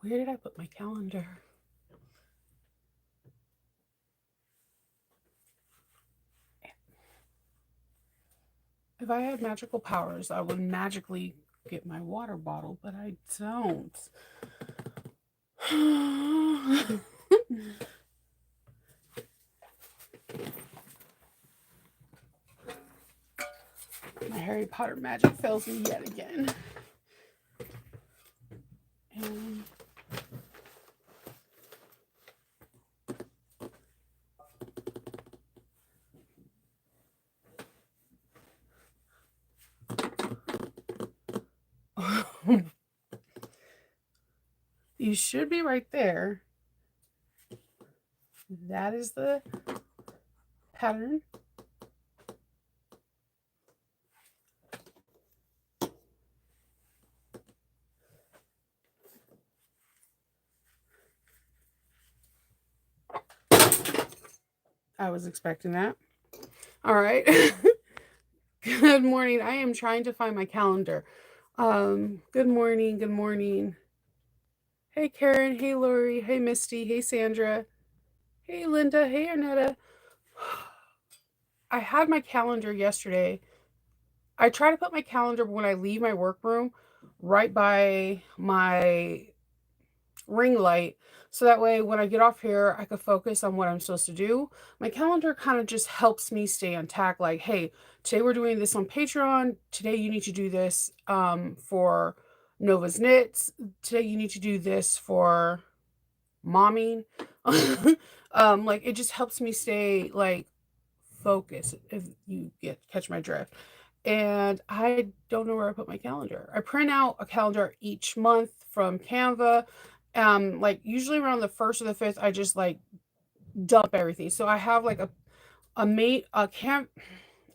Where did I put my calendar? If I had magical powers, I would magically get my water bottle, but I don't. My Harry Potter magic fails me yet again. And you should be right there. That is the pattern. I was expecting that. All right. Good morning. I am trying to find my calendar. Good morning. Good morning. Hey, Karen. Hey, Lori. Hey, Misty. Hey, Sandra. Hey, Linda. Hey, Arnetta. I had my calendar yesterday. I try to put my calendar when I leave my workroom right by my ring light. So that way, when I get off here, I could focus on what I'm supposed to do. My calendar kind of just helps me stay on tack. Like, hey, today we're doing this on Patreon. Today you need to do this for Nova's Knits. Today you need to do this for momming. Like it just helps me stay like focused. If you get catch my drift. And I don't know where I put my calendar. I print out a calendar each month from Canva. Like usually around the first or the fifth, I just like dump everything. So I have like a mate a cam.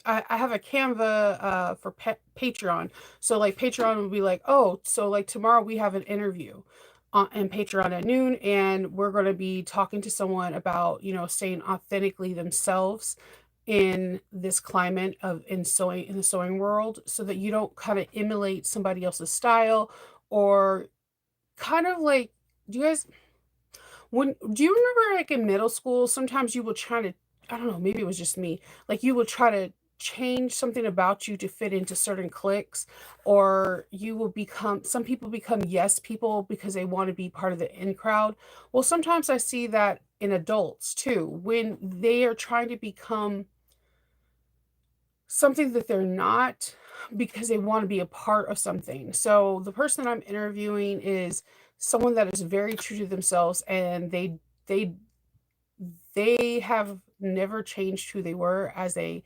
I have a Canva for Patreon. So like Patreon would be like, oh, so like tomorrow we have an interview on Patreon at noon, and we're going to be talking to someone about staying authentically themselves in this climate of in the sewing world, so that you don't kind of emulate somebody else's style, or kind of like, do you guys when do you remember like in middle school sometimes you would try to, I don't know, maybe it was just me, like you would try to change something about you to fit into certain cliques, or you will become, some people become yes people because they want to be part of the in crowd. Well, sometimes I see that in adults too, when they are trying to become something that they're not because they want to be a part of something. So the person I'm interviewing is someone that is very true to themselves, and they they have never changed who they were as they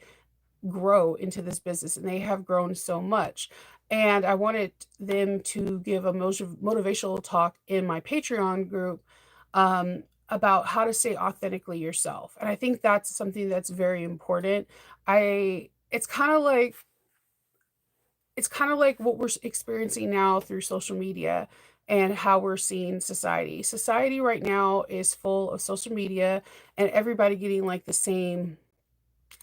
grow into this business, and they have grown so much. And I wanted them to give a motivational talk in my Patreon group, um, about how to stay authentically yourself. And I think that's something that's very important. I it's kind of like what we're experiencing now through social media and how we're seeing society. Society right now is full of social media and everybody getting like the same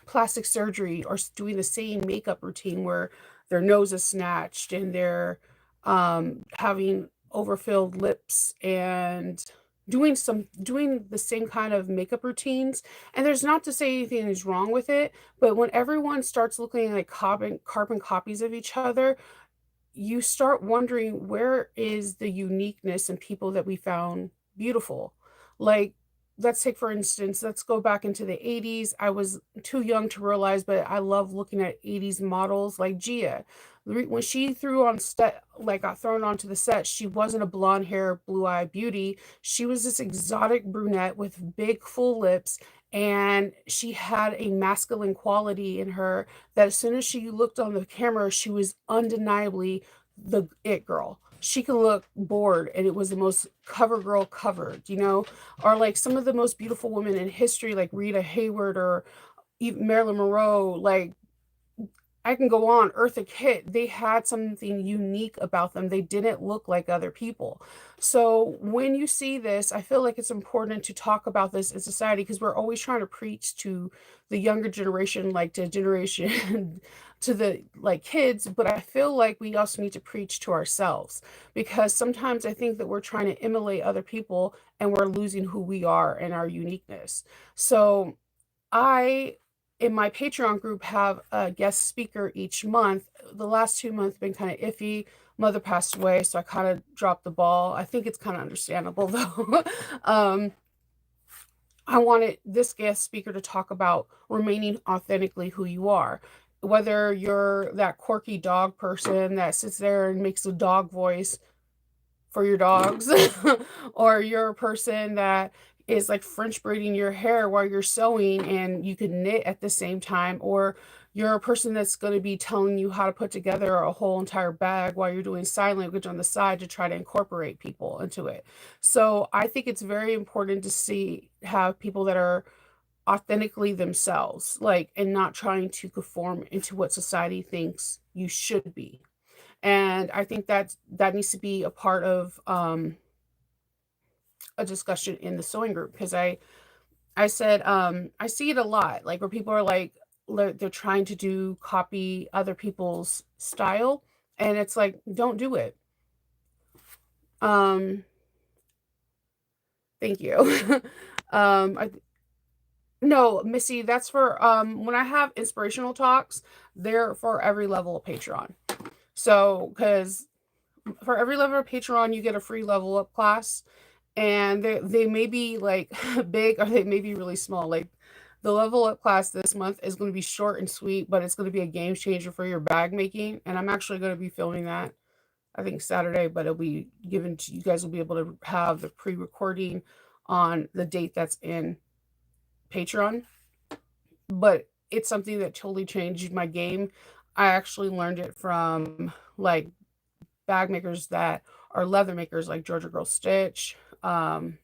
plastic surgery or doing the same makeup routine where their nose is snatched and they're having overfilled lips and doing the same kind of makeup routines. And there's not to say anything is wrong with it, but when everyone starts looking like carbon copies of each other, you start wondering, where is the uniqueness in people that we found beautiful? Like, let's take for instance, let's go back into the 80s. I was too young to realize, but I love looking at 80s models like Gia. When she threw on set, like got thrown onto the set, she wasn't a blonde hair, blue eye beauty. She was this exotic brunette with big, full lips, and she had a masculine quality in her that as soon as she looked on the camera, she was undeniably the it girl. She could look bored, and it was the most cover girl covered, or like some of the most beautiful women in history, like Rita Hayward or even Marilyn Monroe. Like, I can go on. Eartha Kitt, they had something unique about them. They didn't look like other people. So when you see this, I feel like it's important to talk about this in society, because we're always trying to preach to the younger generation, like to generation to the like kids, but I feel like we also need to preach to ourselves, because sometimes I think that we're trying to emulate other people and we're losing who we are and our uniqueness. So I, in my Patreon group, have a guest speaker each month. The last 2 months have been kind of iffy. Mother passed away, so I kind of dropped the ball. I think it's kind of understandable though. um, I wanted this guest speaker to talk about remaining authentically who you are. Whether you're that quirky dog person that sits there and makes a dog voice for your dogs, or you're a person that is like French braiding your hair while you're sewing and you can knit at the same time, or you're a person that's going to be telling you how to put together a whole entire bag while you're doing sign language on the side to try to incorporate people into it. So I think it's very important to have people that are authentically themselves, like, and not trying to conform into what society thinks you should be. And I think that needs to be a part of a discussion in the sewing group, because I said I see it a lot, like where people are like they're trying to do copy other people's style, and it's like, don't do it. Um, thank you. I No, Missy, that's for when I have inspirational talks, they're for every level of Patreon. So, because for every level of Patreon, you get a free level up class, and they may be like big, or they may be really small. Like the level up class this month is going to be short and sweet, but it's going to be a game changer for your bag making. And I'm actually going to be filming that, I think Saturday, but it'll be given to you guys. Will be able to have the pre-recording on the date that's in Patreon. But it's something that totally changed my game. I actually learned it from like bag makers that are leather makers, like Georgia Girl Stitch. Um,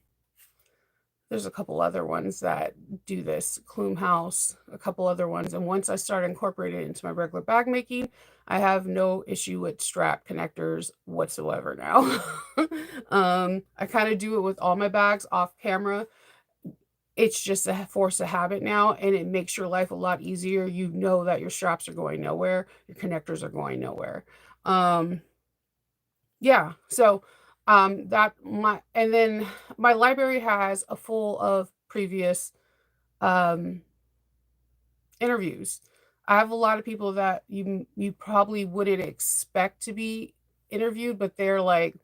there's a couple other ones that do this, Clume House, a couple other ones. And once I started incorporating it into my regular bag making, I have no issue with strap connectors whatsoever now. I kind of do it with all my bags off camera. It's just a force of habit now, and it makes your life a lot easier. You know that your straps are going nowhere, your connectors are going nowhere. Um, yeah, so that my and then my library has a full of previous um interviews. I have a lot of people that you probably wouldn't expect to be interviewed, but they're like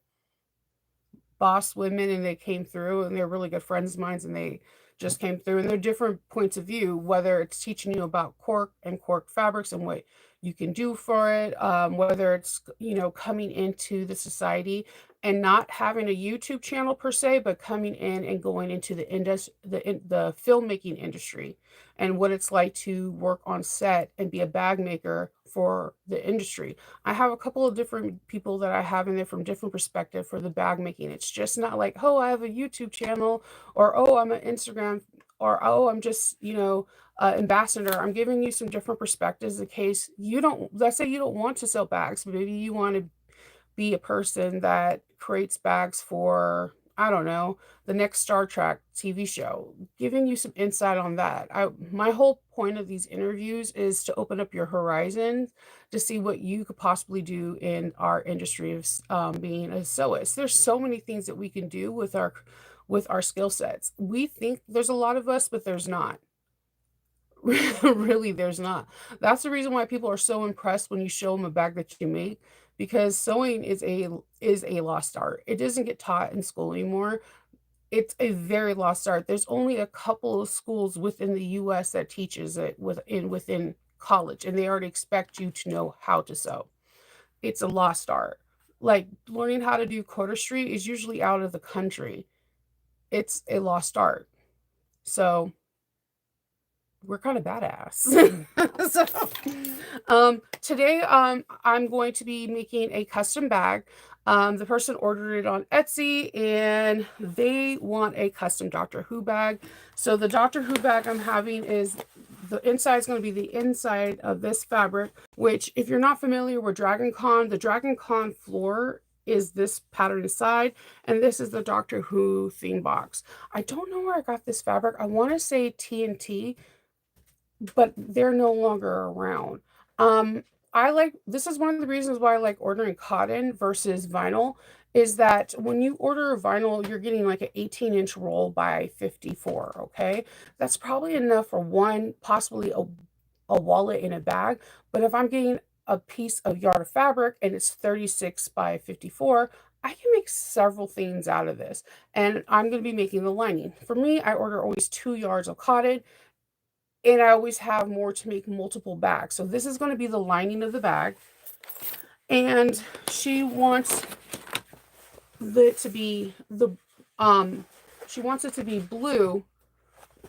boss women, and they came through, and they're really good friends of mine, and they just came through, and they're different points of view, whether it's teaching you about cork and cork fabrics and what you can do for it, whether it's coming into the society and not having a YouTube channel per se, but coming in and going into the filmmaking industry, and what it's like to work on set and be a bag maker for the industry. I have a couple of different people that I have in there from different perspective for the bag making. It's just not like, oh, I have a YouTube channel, or oh, I'm an Instagram, or oh, I'm just, ambassador. I'm giving you some different perspectives in case you don't, let's say you don't want to sell bags, but maybe you want to be a person that creates bags for, I don't know, the next Star Trek TV show, giving you some insight on that. My whole point of these interviews is to open up your horizons to see what you could possibly do in our industry of being a sewist. There's so many things that we can do with our skill sets. We think there's a lot of us, but there's not. Really, there's not. That's the reason why people are so impressed when you show them a bag that you make, because sewing is a lost art. It doesn't get taught in school anymore. It's a very lost art. There's only a couple of schools within the US that teaches it within college, and they already expect you to know how to sew. It's a lost art. Like learning how to do cordistry is usually out of the country. It's a lost art. So we're kind of badass. So, today, I'm going to be making a custom bag. The person ordered it on Etsy, and they want a custom Doctor Who bag. So the Doctor Who bag I'm having is the inside is going to be the inside of this fabric, which if you're not familiar with Dragon Con, the Dragon Con floor is this pattern inside, and this is the Doctor Who theme box. I don't know where I got this fabric. I want to say TNT, but they're no longer around. Um, I like this is one of the reasons why I like ordering cotton versus vinyl is that when you order a vinyl, you're getting like an 18-inch roll by 54, okay? That's probably enough for one, possibly a wallet in a bag. But if I'm getting a piece of yard of fabric and it's 36 by 54, I can make several things out of this. And I'm going to be making the lining. For me, I order always 2 yards of cotton, and I always have more to make multiple bags. So this is going to be the lining of the bag. And she wants it to be she wants it to be blue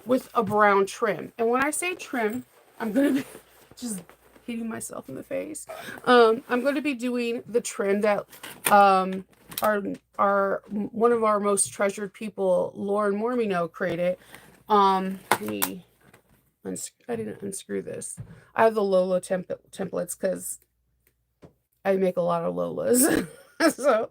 with a brown trim. And when I say trim, I'm going to be just hitting myself in the face. I'm going to be doing the trim that our one of our most treasured people, Lauren Mormino, created. Let me I didn't unscrew this. I have the Lola templates because I make a lot of Lolas. So,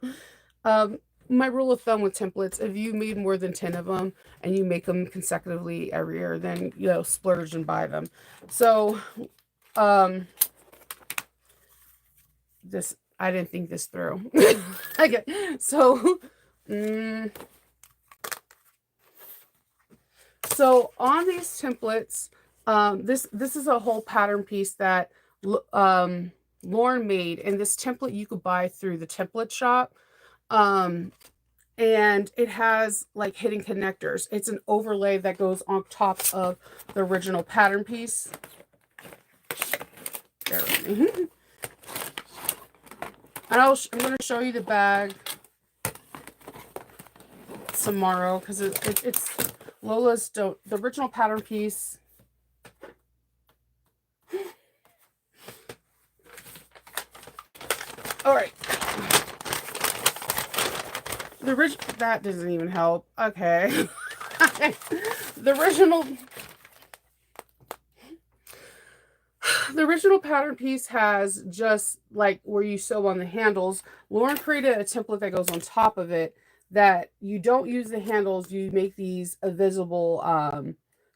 my rule of thumb with templates, if you made more than 10 of them and you make them consecutively every year, then, you know, splurge and buy them. So, I didn't think this through. Okay, so, so on these templates, this is a whole pattern piece that Lauren made, and this template you could buy through the template shop. And it has like hidden connectors. It's an overlay that goes on top of the original pattern piece. Bear with me. And I'm going to show you the bag tomorrow because it's Lola's the original pattern piece. All right. That doesn't even help. Okay. The original pattern piece has just like where you sew on the handles. Lauren created a template that goes on top of it that you don't use the handles. You make these invisible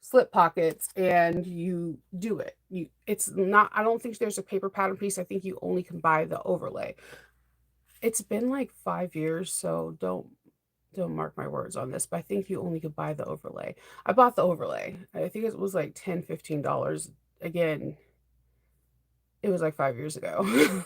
slip pockets and you do it. It's not, I don't think there's a paper pattern piece. I think you only can buy the overlay. It's been like 5 years, so don't mark my words on this, but I think you only could buy the overlay. I bought the overlay. I think it was like $10, $15. Again, it was like 5 years ago.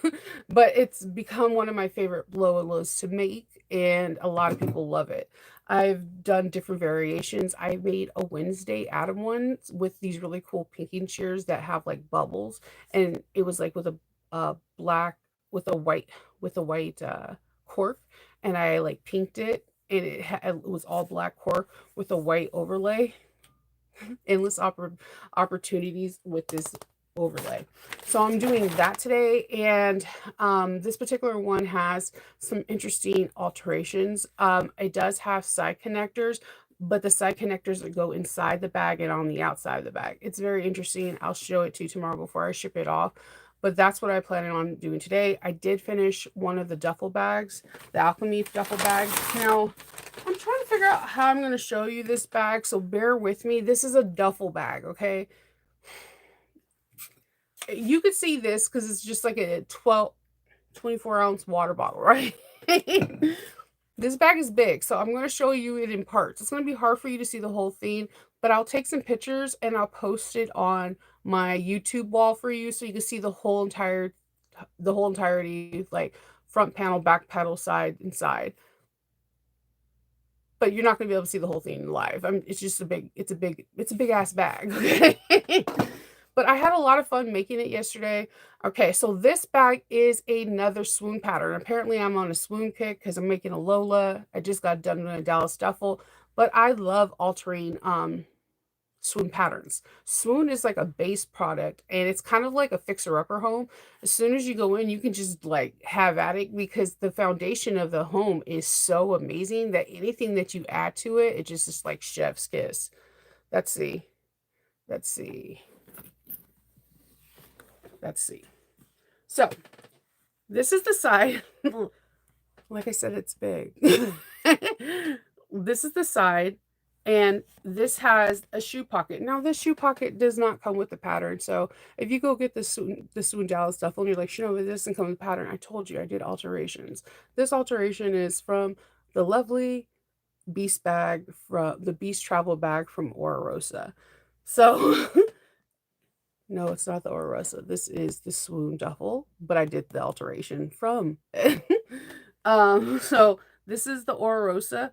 But it's become one of my favorite blow and lows to make, and a lot of people love it. I've done different variations. I made a Wednesday Adam one with these really cool pinking shears that have like bubbles, and it was like with a black with a white cork, and I like pinked it, and it was all black cork with a white overlay. Endless opportunities with this overlay. So I'm doing that today, and this particular one has some interesting alterations. It does have side connectors, but the side connectors that go inside the bag and on the outside of the bag. It's very interesting. I'll show it to you tomorrow before I ship it off. But that's what I plan on doing today. I did finish one of the duffel bags, the Alchemy duffel bag. Now, I'm trying to figure out how I'm going to show you this bag, so bear with me. This is a duffel bag, okay? You could see this because it's just like a 24-ounce water bottle, right? This bag is big, so I'm going to show you it in parts. It's going to be hard for you to see the whole thing, but I'll take some pictures and I'll post it on my YouTube wall for you so you can see the whole entirety, like front panel, back panel, side and side. But you're not going to be able to see the whole thing live. It's just a big ass bag, okay? But I had a lot of fun making it yesterday. Okay, so this bag is another swoon pattern. Apparently, I'm on a swoon kick because I'm making a Lola. I just got done doing a Dallas Duffel. But I love altering swoon patterns. Swoon is like a base product, and it's kind of like a fixer-upper home. As soon as you go in, you can just like have at it because the foundation of the home is so amazing that anything that you add to it, it just is like chef's kiss. Let's see. Let's see. So this is the side. Like I said, it's big. This is the side, and this has a shoe pocket. Now, this shoe pocket does not come with the pattern. So if you go get the Swoon Dallas Duffel and you're like, this doesn't come with the pattern. I told you I did alterations. This alteration is from the lovely Beast bag from the Beast travel bag from Ora Rosa. So no, it's not the Ora Rosa. This is the Swoon Duffel, but I did the alteration from it. So this is the Ora Rosa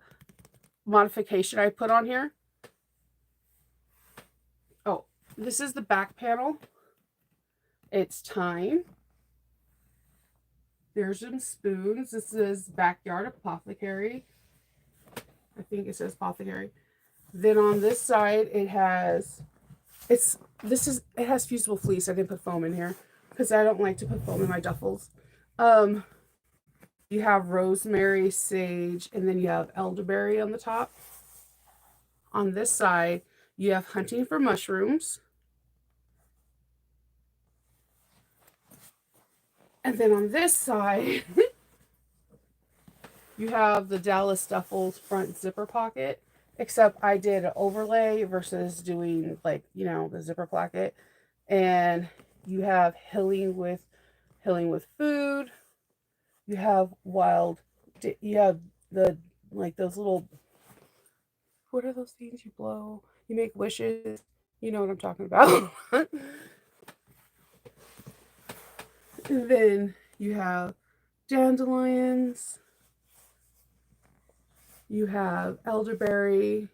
modification I put on here. Oh, this is the back panel. It's time. There's some spoons. This is Backyard Apothecary. I think it says apothecary. Then on this side, it has fusible fleece. I didn't put foam in here because I don't like to put foam in my duffels. You have rosemary, sage, and then you have elderberry on the top. On this side, you have hunting for mushrooms. And then on this side, you have the Dallas Duffel's front zipper pocket, except I did an overlay versus doing the zipper pocket. And you have healing with food. You have you have those little, what are those things you blow? You make wishes. You know what I'm talking about. And then you have dandelions. You have elderberry.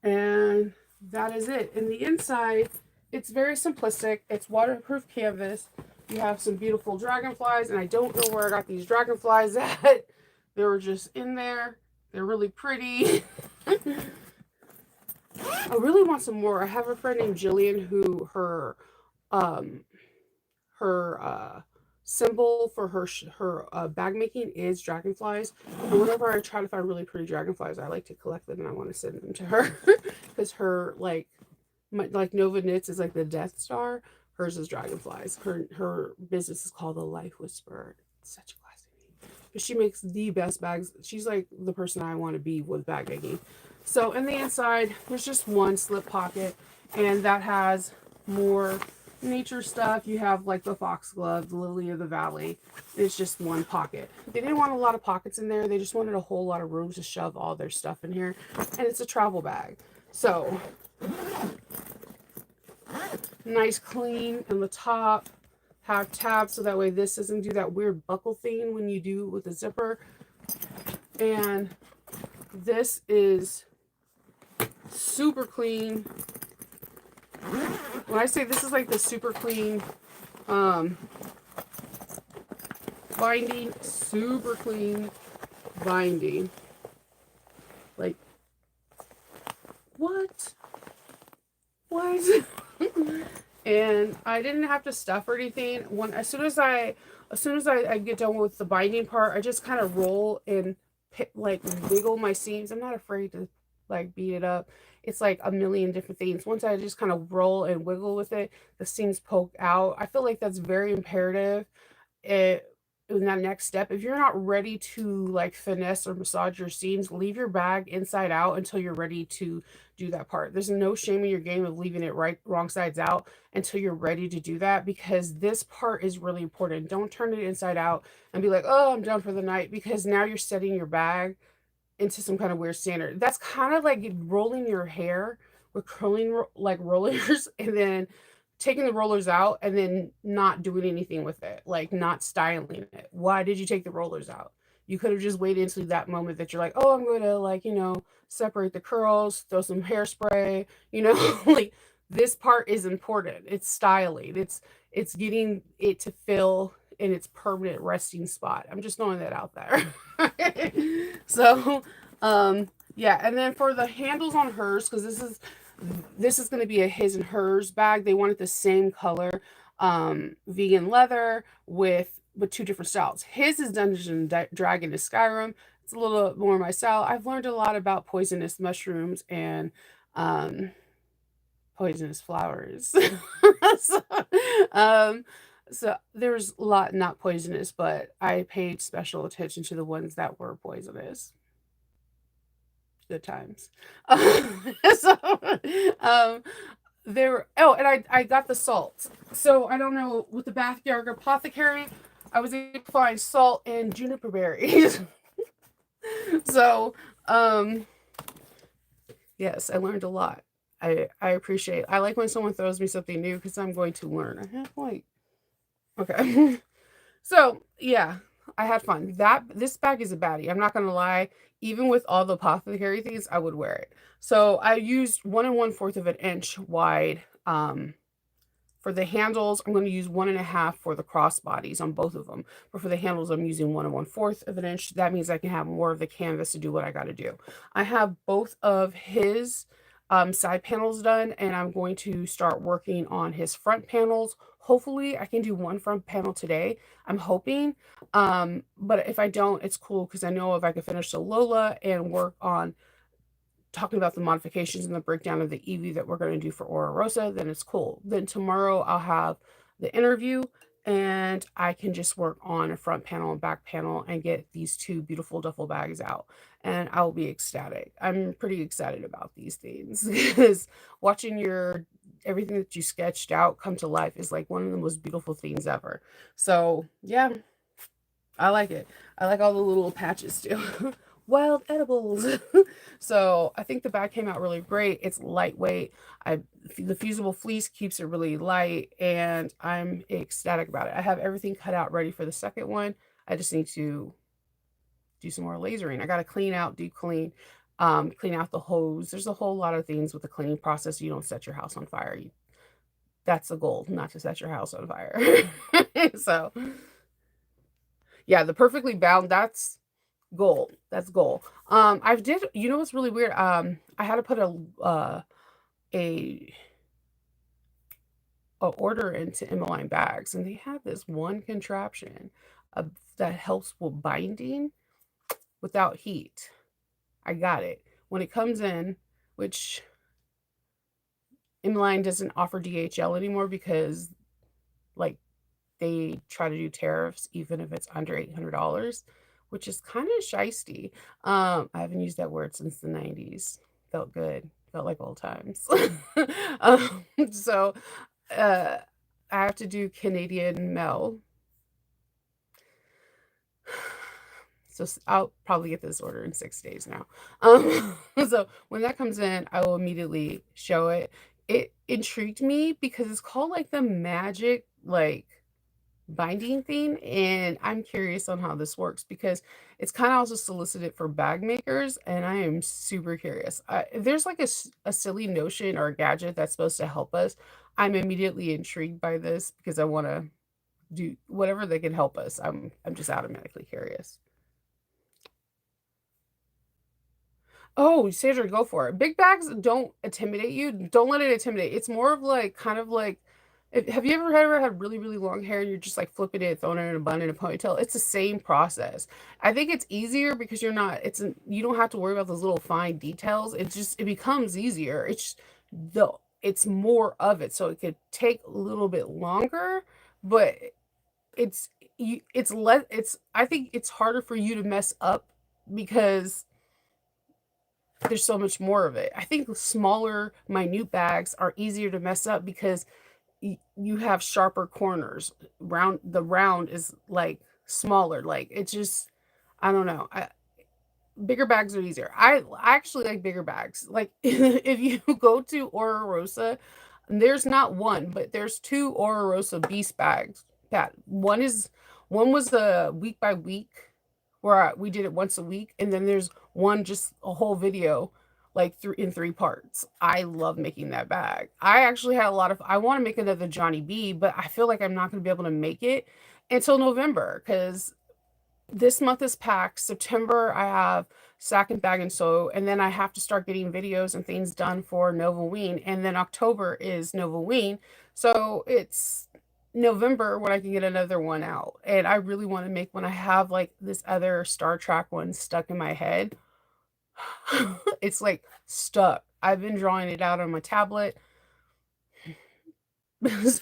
And that is it. In the inside, it's very simplistic. It's waterproof canvas. You have some beautiful dragonflies, and I don't know where I got these dragonflies at. They were just in there. They're really pretty. I really want some more. I have a friend named Jillian who her symbol for her bag making is dragonflies. And whenever I try to find really pretty dragonflies, I like to collect them and I want to send them to her because her Nova Knits is like the Death Star. Hers is dragonflies. Her business is called the Life Whisperer. It's such a classy name. But she makes the best bags. She's like the person I want to be with bag making. So in the inside, there's just one slip pocket, and that has more nature stuff. You have like the foxglove, the lily of the valley. It's just one pocket. They didn't want a lot of pockets in there. They just wanted a whole lot of room to shove all their stuff in here. And it's a travel bag. So nice clean on the top. Have tabs so that way this doesn't do that weird buckle thing when you do with the zipper. And this is super clean. When I say this is like the super clean binding, super clean binding. Like, what? And I didn't have to stuff or anything. As soon as I get done with the binding part, I just kind of roll and wiggle my seams. I'm not afraid to beat it up. It's like a million different things. Once I just kind of roll and wiggle with it, the seams poke out. I feel like that's very imperative in that next step. If you're not ready to finesse or massage your seams, leave your bag inside out until you're ready to do that part. There's no shame in your game of leaving it wrong sides out until you're ready to do that, because this part is really important. Don't turn it inside out and be like, oh, I'm done for the night, because now you're setting your bag into some kind of weird standard. That's kind of like rolling your hair with curling rollers and then taking the rollers out and then not doing anything with it, like not styling it. Why did you take the rollers out? You could have just waited until that moment that you're like, oh, I'm going to separate the curls, throw some hairspray, like this part is important. It's styling. It's getting it to fill in its permanent resting spot. I'm just throwing that out there. So, yeah, and then for the handles on hers, because this is going to be a his and hers bag. They wanted the same color, vegan leather with two different styles. His is Dungeon Dragon to Skyrim. It's a little more my style. I've learned a lot about poisonous mushrooms and poisonous flowers. so, um, so there's a lot not poisonous, but I paid special attention to the ones that were poisonous. Good times. So, um, there. Oh, and I got the salt. So I don't know with the backyard apothecary, I was able to find salt and juniper berries. So, um, yes, I learned a lot. I appreciate. I like when someone throws me something new because I'm going to learn. I have like okay. So yeah, I had fun. That this bag is a baddie. I'm not gonna lie. Even with all the apothecary things, I would wear it. So I used 1 1/4 of an inch wide. For the handles, I'm going to use 1.5 for the cross bodies on both of them. But for the handles, I'm using 1 1/4 of an inch. That means I can have more of the canvas to do what I got to do. I have both of his side panels done, and I'm going to start working on his front panels. Hopefully, I can do one front panel today. I'm hoping. But if I don't, it's cool because I know if I can finish the Lola and work on talking about the modifications and the breakdown of the EV that we're going to do for Aura Rosa, then it's cool. Then tomorrow I'll have the interview and I can just work on a front panel and back panel and get these two beautiful duffel bags out. And I'll be ecstatic. I'm pretty excited about these things because watching your everything that you sketched out come to life is like one of the most beautiful things ever. So yeah, I like it. I like all the little patches too. Wild edibles. So I think the bag came out really great. It's lightweight. I the fusible fleece keeps it really light, and I'm ecstatic about it. I have everything cut out ready for the second one. I just need to do some more lasering. I got to clean out, deep clean, clean out the hose. There's a whole lot of things with the cleaning process. You don't set your house on fire. That's the goal, not to set your house on fire. So yeah, the perfectly bound. That's goal. That's goal. I did. You know what's really weird? I had to put a a order into Emmeline bags, and they have this one contraption that helps with binding without heat. I got it when it comes in, which Emmeline doesn't offer DHL anymore because like they try to do tariffs even if it's under $800, which is kind of shisty. I haven't used that word since the 90s. Felt good. Felt like old times. So uh, I have to do Canadian mail. So I'll probably get this order in 6 days now. So when that comes in, I will immediately show it. It intrigued me because it's called like the magic like binding thing, and I'm curious on how this works because it's kind of also solicited for bag makers, and I am super curious. If there's like a silly notion or a gadget that's supposed to help us, I'm immediately intrigued by this because I want to do whatever they can help us. I'm just automatically curious. Oh, Sandra, go for it. Big bags don't intimidate you. Don't let it intimidate. It's more of like kind of like have you ever had really, really long hair and you're just like flipping it, throwing it in a bun in a ponytail? It's the same process. I think it's easier because you don't have to worry about those little fine details. It becomes easier. The it's more of it. So it could take a little bit longer, but it's it's less I think it's harder for you to mess up because there's so much more of it. I think smaller, minute bags are easier to mess up because you have sharper corners. The round is like smaller. Like it's just, I don't know. Bigger bags are easier. I actually like bigger bags. Like if you go to Ora Rosa, there's not one, but there's two Ora Rosa Beast bags. That one was a week by week where we did it once a week, and then there's one just a whole video like in three parts. I love making that bag. I actually had a lot of I want to make another Johnny B, but I feel like I'm not going to be able to make it until November because this month is packed. September, I have sack and bag and sew, and then I have to start getting videos and things done for Novaween, and then October is Novaween, so it's November when I can get another one out. And I really want to make one. I have like this other Star Trek one stuck in my head. It's like stuck. I've been drawing it out on my tablet.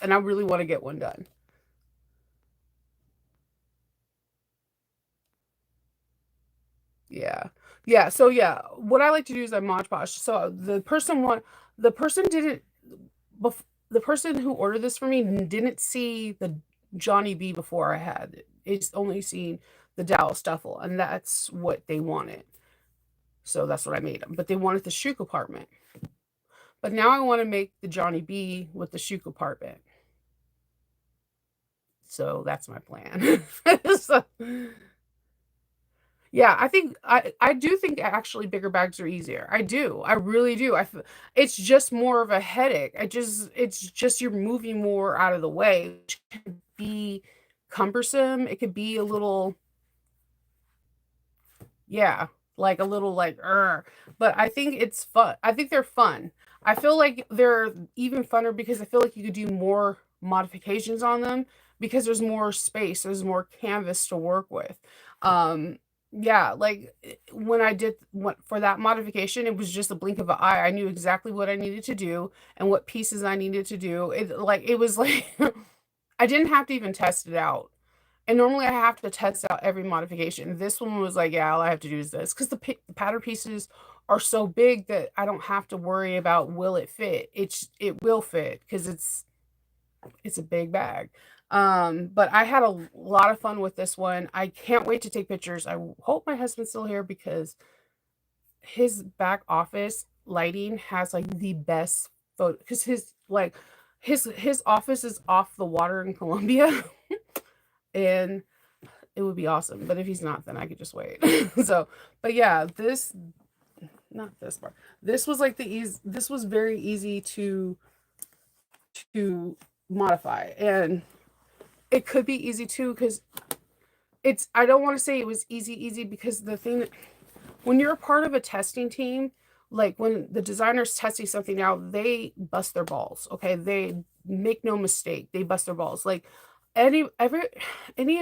and I really want to get one done. Yeah. Yeah. So yeah, what I like to do is I Mod Podge. So the person didn't the person who ordered this for me didn't see the Johnny B before I had it. It's only seen the Dallas Duffel, and that's what they wanted. So that's what I made them. But they wanted the shoe compartment. But now I want to make the Johnny B with the shoe compartment. So that's my plan. So, yeah, I do think actually bigger bags are easier. I do. I really do. It's just more of a headache. It's just you're moving more out of the way, which can be cumbersome. It could be a little, yeah, like a little like but I think it's fun. I think they're fun. I feel like they're even funner because I feel like you could do more modifications on them because there's more space, there's more canvas to work with. Um yeah, like when I did what for that modification, it was just a blink of an eye. I knew exactly what I needed to do and what pieces I needed to do. It was like I didn't have to even test it out. And normally I have to test out every modification. This one was like, yeah, all I have to do is this because the pattern pieces are so big that I don't have to worry about will it fit. It will fit because it's a big bag. But I had a lot of fun with this one. I can't wait to take pictures. I hope my husband's still here because his back office lighting has like the best photo because his office is off the water in Colombia and it would be awesome. But if he's not, then I could just wait. So, but yeah, this not this part. This was like the easy. This was very easy to modify, and it could be easy too because it's. I don't want to say it was easy because the thing that when you're a part of a testing team, like when the designer's testing something out, they bust their balls. Okay, they make no mistake. They bust their balls. Like any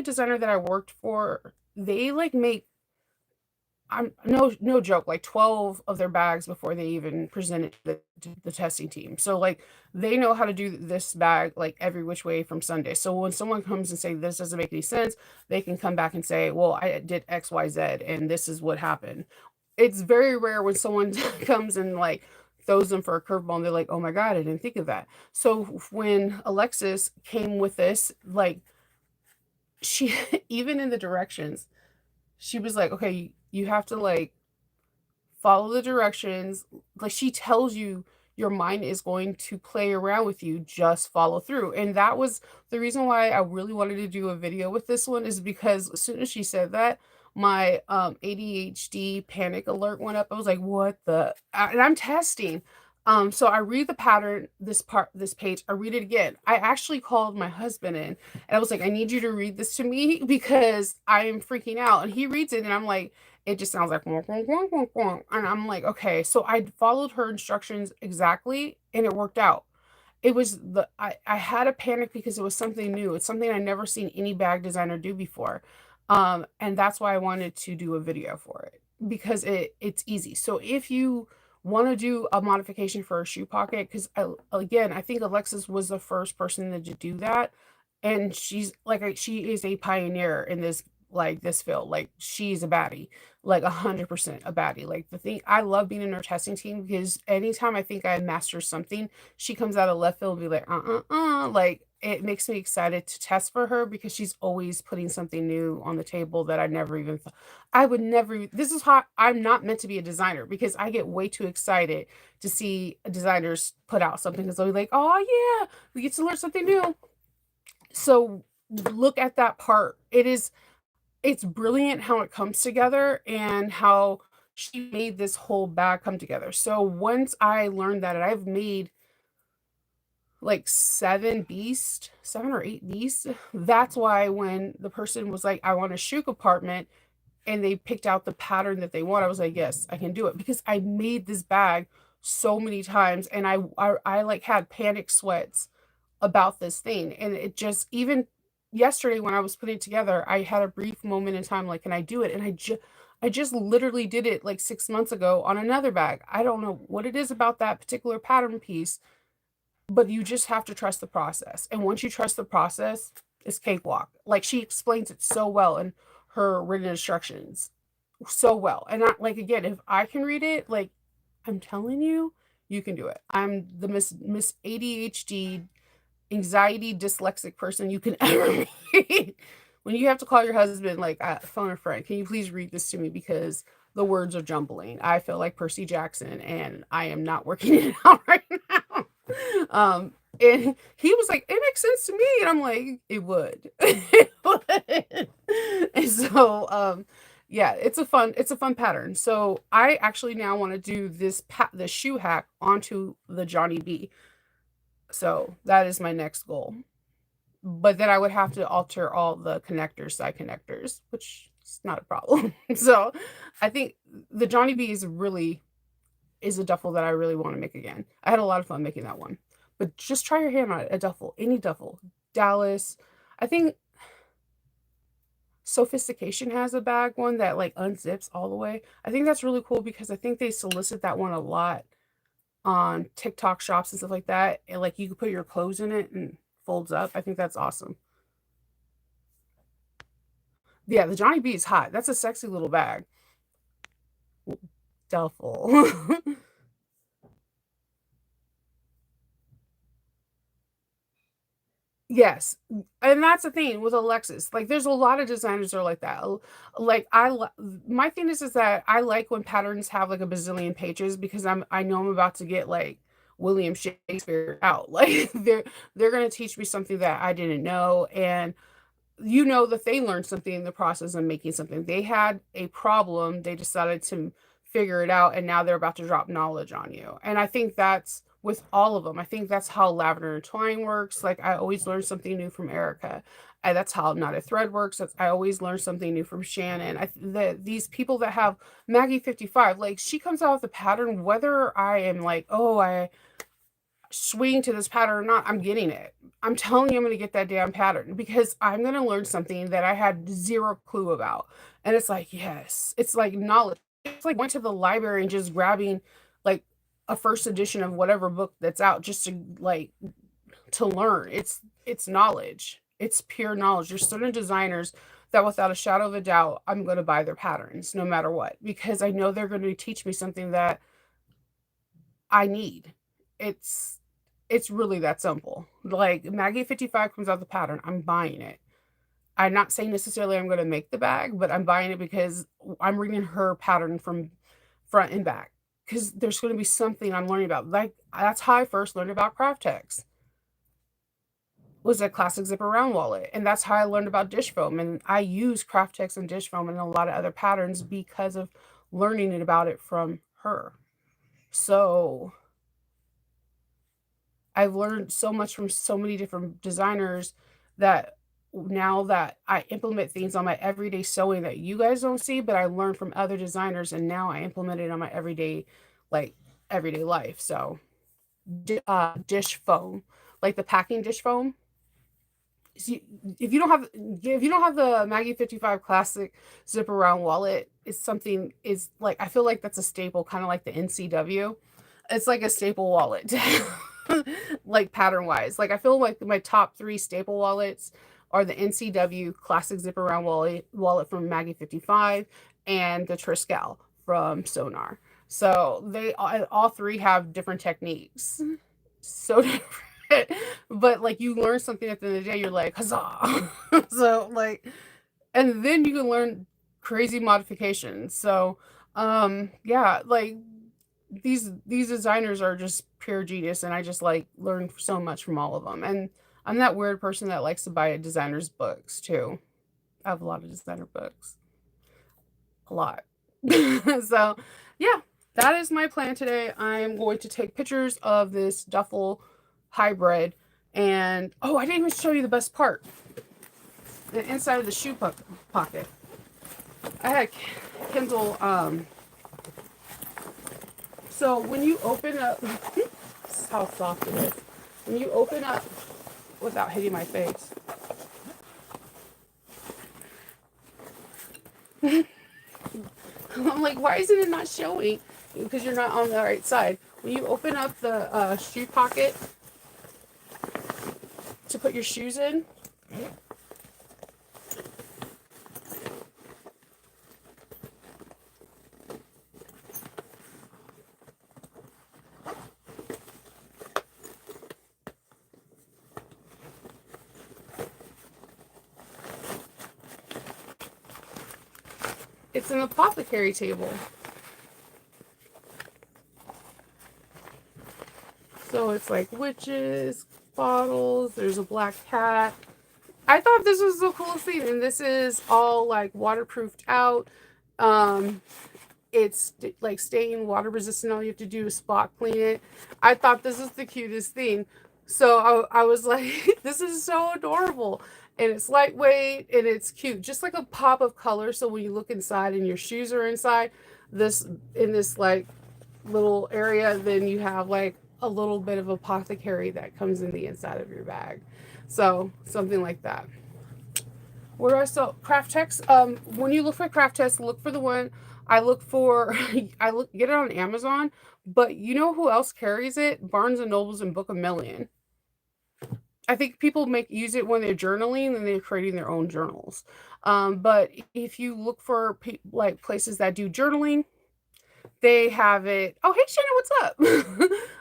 designer that I worked for, they like make I'm no joke, like 12 of their bags before they even present it to the testing team. So like they know how to do this bag like every which way from Sunday. So when someone comes and say this doesn't make any sense, they can come back and say, "Well, I did XYZ and this is what happened." It's very rare when someone comes and like throws them for a curveball and they're like, "Oh my God, I didn't think of that." So when Alexis came with this, like she even in the directions, she was like, "Okay, you have to like follow the directions." Like she tells you your mind is going to play around with you, just follow through. And that was the reason why I really wanted to do a video with this one is because as soon as she said that, my ADHD panic alert went up. I was like, what the and I'm testing. So I read the pattern, this page, I read it again. I actually called my husband in and I was like, I need you to read this to me because I am freaking out. And he reads it and I'm like, it just sounds like "wonk, wonk, wonk, wonk, wonk." And I'm like, okay. So I followed her instructions exactly and it worked out. It was I had a panic because it was something new. It's something I never seen any bag designer do before. And that's why I wanted to do a video for it because it's easy. So if you want to do a modification for a shoe pocket, because again, I think Alexis was the first person to do that. And she's like she is a pioneer in this field. Like she's a baddie, like 100% a baddie. Like the thing I love being in her testing team because anytime I think I master something, she comes out of left field and be like, like it makes me excited to test for her because she's always putting something new on the table that I never even thought I would never. This is how I'm not meant to be a designer because I get way too excited to see designers put out something because they'll be like, oh yeah, we get to learn something new. So look at that part. It's brilliant how it comes together and how she made this whole bag come together. So once I learned that, and I've made like 7 or 8 beasts. That's why when the person was like, I want a shoe compartment, and they picked out the pattern that they want, I was like, yes, I can do it because I made this bag so many times and I like had panic sweats about this thing. And it just even yesterday when I was putting it together, I had a brief moment in time like, can I do it? And I just literally did it like 6 months ago on another bag. I don't know what it is about that particular pattern piece but you just have to trust the process. And once you trust the process, it's cakewalk. Like she explains it so well in her written instructions, so well. And I, like again, if I can read it, like I'm telling you, you can do it. I'm the Miss ADHD, anxiety, dyslexic person you can ever meet. When you have to call your husband, like phone a friend, can you please read this to me because the words are jumbling. I feel like Percy Jackson, and I am not working it out right now. And he was like, "It makes sense to me," and I'm like, "It would." It would. And so, yeah, it's a fun pattern. So I actually now want to do the shoe hack onto the Johnny B. So that is my next goal. But then I would have to alter all the connectors, side connectors, which is not a problem. So I think the Johnny B is a duffel that I really want to make again. I had a lot of fun making that one. But just try your hand on it, a duffel, any duffel. Dallas. I think Sophistication has a bag one that like unzips all the way. I think that's really cool because I think they solicit that one a lot on TikTok shops and stuff like that. And like you could put your clothes in it and folds up. I think that's awesome. Yeah, the Johnny B is hot. That's a sexy little bag. Duffel. Yes, and that's the thing with Alexis. Like, there's a lot of designers that are like that. Like, my thing is that I like when patterns have like a bazillion pages because I know I'm about to get like William Shakespeare out. Like, they're gonna teach me something that I didn't know, and you know that they learned something in the process of making something. They had a problem, they decided to figure it out, and now they're about to drop knowledge on you. And I think that's with all of them. I think that's how Lavender and Twine works. Like I always learn something new from Erica. And that's how Knotted Thread works. I always learn something new from Shannon. These people that have Maggie 55, like she comes out with a pattern, whether I am like, oh, I swing to this pattern or not, I'm getting it. I'm telling you, I'm going to get that damn pattern because I'm going to learn something that I had zero clue about. And it's like, yes, it's like knowledge. It's like went to the library and just grabbing like a first edition of whatever book that's out just to like to learn. It's knowledge. It's pure knowledge. There's certain designers that without a shadow of a doubt, I'm going to buy their patterns no matter what because I know they're going to teach me something that I need. It's it's really that simple. Like Maggie 55 comes out the pattern, I'm buying it. I'm not saying necessarily I'm going to make the bag, but I'm buying it because I'm reading her pattern from front and back. Because there's going to be something I'm learning about. Like that's how I first learned about craft text was a classic zipper round wallet, and that's how I learned about dish foam. And I use craft text and dish foam and a lot of other patterns because of learning it about it from her. So I've learned so much from so many different designers that now that I implement things on my everyday sewing that you guys don't see, but I learned from other designers and now I implement it on my like everyday life. So dish foam, like the packing dish foam. See, if you don't have the Maggie 55 classic zipper round wallet, it's something is like I feel like that's a staple, kind of like the NCW. It's like a staple wallet, like pattern wise. Like I feel like my top three staple wallets are the NCW classic zipper round wallet from Maggie 55 and the Triskel from Sonar. So they all three have different techniques. So different. But like you learn something at the end of the day, you're like, huzzah. So like and then you can learn crazy modifications. So yeah, like these designers are just pure genius and I just like learn so much from all of them. And I'm that weird person that likes to buy a designer's books too. I have a lot of designer books. A lot. So yeah, that is my plan today. I'm going to take pictures of this duffel hybrid and oh, I didn't even show you the best part. The inside of the pocket. I had Kindle so when you open up this is how soft it is. When you open up without hitting my face. I'm like, why isn't it not showing? Because you're not on the right side. When you open up the shoe pocket, to put your shoes in. It's an apothecary table. So it's like witches, bottles, there's a black cat. I thought this was the coolest thing, and this is all like waterproofed out. Um, it's like staying water resistant. All you have to do is spot clean it. I thought this was the cutest thing. So I was like, this is so adorable. And it's lightweight and it's cute. Just like a pop of color. So when you look inside and your shoes are inside this, in this like little area, then you have like a little bit of apothecary that comes in the inside of your bag. So something like that. Where do I sell craft text? When you look for craft text, look for the one I look for. Get it on Amazon. But you know who else carries it? Barnes and Nobles and Book a Million. I think people use it when they're journaling and they're creating their own journals. But if you look for like places that do journaling, they have it. Oh, hey Shannon, what's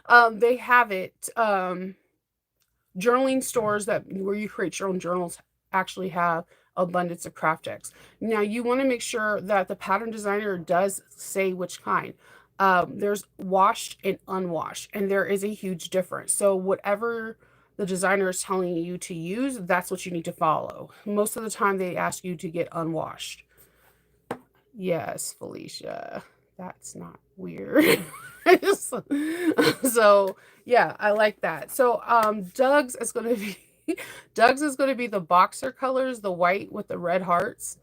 up? They have it. Journaling stores that where you create your own journals actually have abundance of craft decks. Now you want to make sure that the pattern designer does say which kind. There's washed and unwashed, and there is a huge difference. So whatever the designer is telling you to use, that's what you need to follow. Most of the time they ask you to get unwashed. Yes, Felicia. That's not weird. So yeah, I like that. So Doug's is gonna be Doug's is gonna be the boxer colors, the white with the red hearts,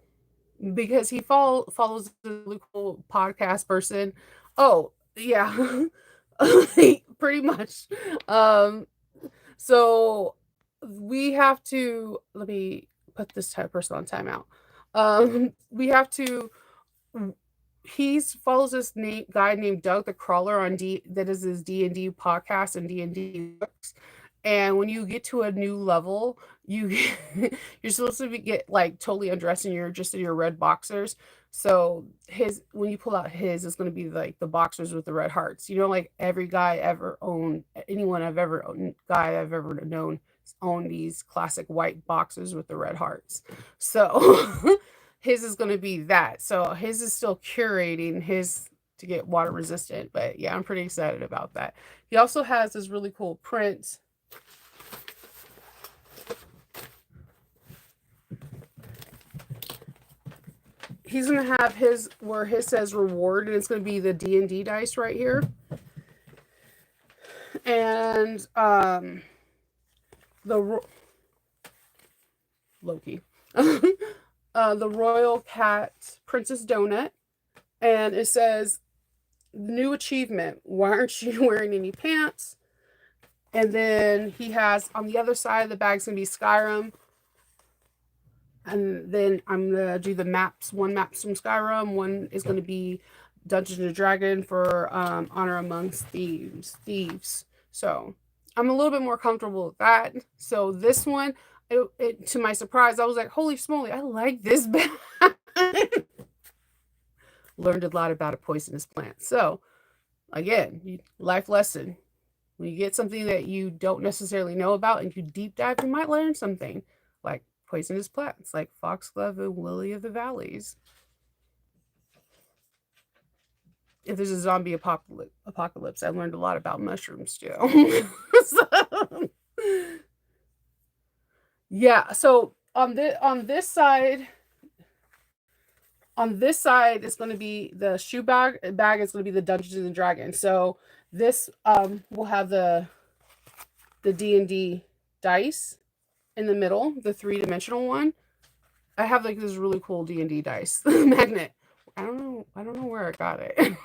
because he follows a really cool podcast person. Oh, yeah. Pretty much. Um so we have to let me put this type of person on timeout. We have to He's follows this guy named Doug the Crawler on that is his D&D podcast and D&D books. And when you get to a new level, you you're supposed to get like totally undressed and you're just in your red boxers. So his when you pull out his, it's going to be like the boxers with the red hearts. You know, like every guy ever owned, anyone I've ever owned, guy I've ever known own these classic white boxers with the red hearts. So his is going to be that. So his is still curating his to get water resistant. But yeah, I'm pretty excited about that. He also has this really cool print. He's going to have his where his says reward, and it's going to be the D&D dice right here. And the Loki. The Royal Cat Princess Donut, and it says new achievement, why aren't you wearing any pants? And then he has on the other side of the bag's gonna be Skyrim, and then I'm gonna do the maps. One map's from Skyrim, one is gonna be Dungeons and Dragon for Honor Amongst Thieves. So I'm a little bit more comfortable with that. So this one, to my surprise, I was like, holy smoly, I like this bag. Learned a lot about a poisonous plant. So again, life lesson. When you get something that you don't necessarily know about and you deep dive, you might learn something like poisonous plants, like foxglove and lily of the valleys. If there's a zombie apocalypse, I learned a lot about mushrooms too. So, yeah, so on this side, it's going to be the shoe bag is going to be the Dungeons and Dragons. So this will have the D&D dice in the middle, the 3-dimensional one. I have like this really cool D&D dice magnet. I don't know where I got it.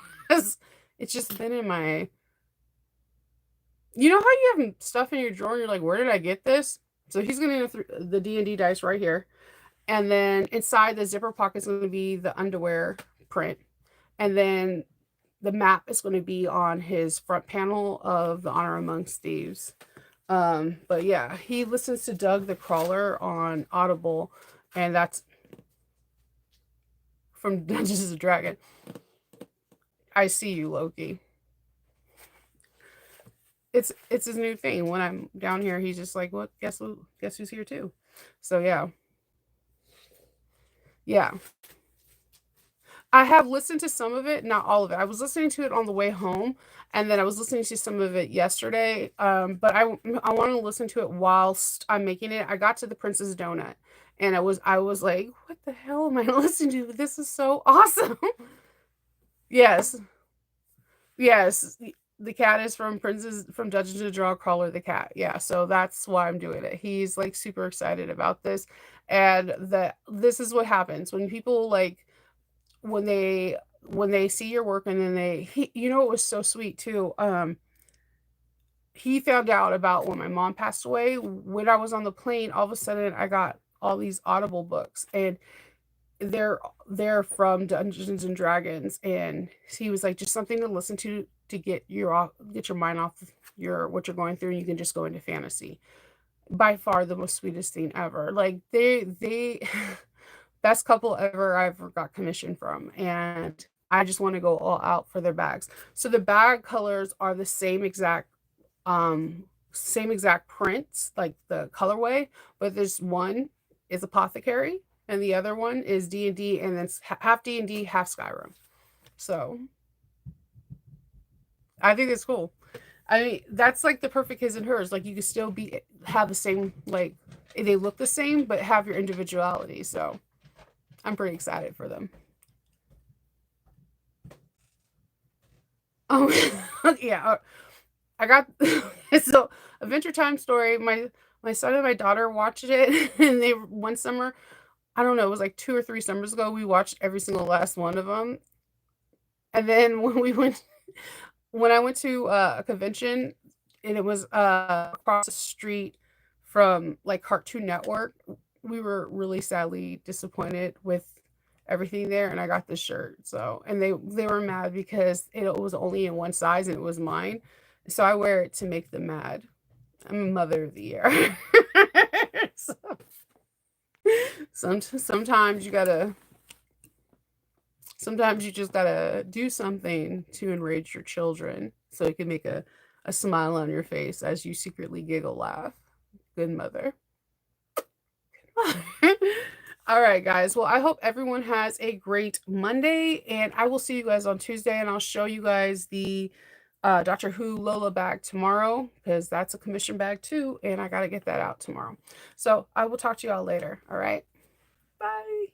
It's just been in my, you know how you have stuff in your drawer and you're like, where did I get this? So he's going to the D&D dice right here. And then inside the zipper pocket is going to be the underwear print. And then the map is going to be on his front panel of the Honor Amongst Thieves. But yeah, he listens to Doug the Crawler on Audible, and that's from Dungeons and Dragon. I see you, Loki. It's his new thing. When I'm down here, he's just like, "What? Guess who's here too?" So yeah, yeah. I have listened to some of it, not all of it. I was listening to it on the way home, and then I was listening to some of it yesterday. But I want to listen to it whilst I'm making it. I got to the Princess Donut, and I was like, "What the hell am I listening to? This is so awesome!" Yes, yes. The cat is from Princess from Dungeons and Draw Crawler the cat. Yeah, so that's why I'm doing it. He's like super excited about this, and that this is what happens when people like when they see your work and then you know, it was so sweet too. He found out about when my mom passed away. When I was on the plane, all of a sudden I got all these Audible books, and they're they're from Dungeons and Dragons, and he was like, just something to listen to get your mind off your what you're going through, and you can just go into fantasy. By far the most sweetest thing ever. Like they best couple ever I've ever got commission from, and I just want to go all out for their bags. So the bag colors are the same exact prints, like the colorway, but there's one is apothecary and the other one is D&D, and then it's half D&D, half Skyrim. So I think it's cool. I mean, that's like the perfect his and hers. Like you can still be have the same, like they look the same, but have your individuality. So I'm pretty excited for them. Oh, yeah. I got so Adventure Time story. My son and my daughter watched it, and they one summer, I don't know, it was like 2 or 3 summers ago. We watched every single last one of them, and then when I went to a convention, and it was across the street from like Cartoon Network, we were really sadly disappointed with everything there, and I got this shirt. So, and they were mad because it was only in one size and it was mine. So I wear it to make them mad. I'm a mother of the year. So, sometimes sometimes you just gotta do something to enrage your children so it can make a smile on your face as you secretly giggle laugh. Good mother. All right, guys. Well, I hope everyone has a great Monday, and I will see you guys on Tuesday, and I'll show you guys the Doctor Who Lola bag tomorrow because that's a commission bag too, and I got to get that out tomorrow. So I will talk to y'all later. All right. Bye.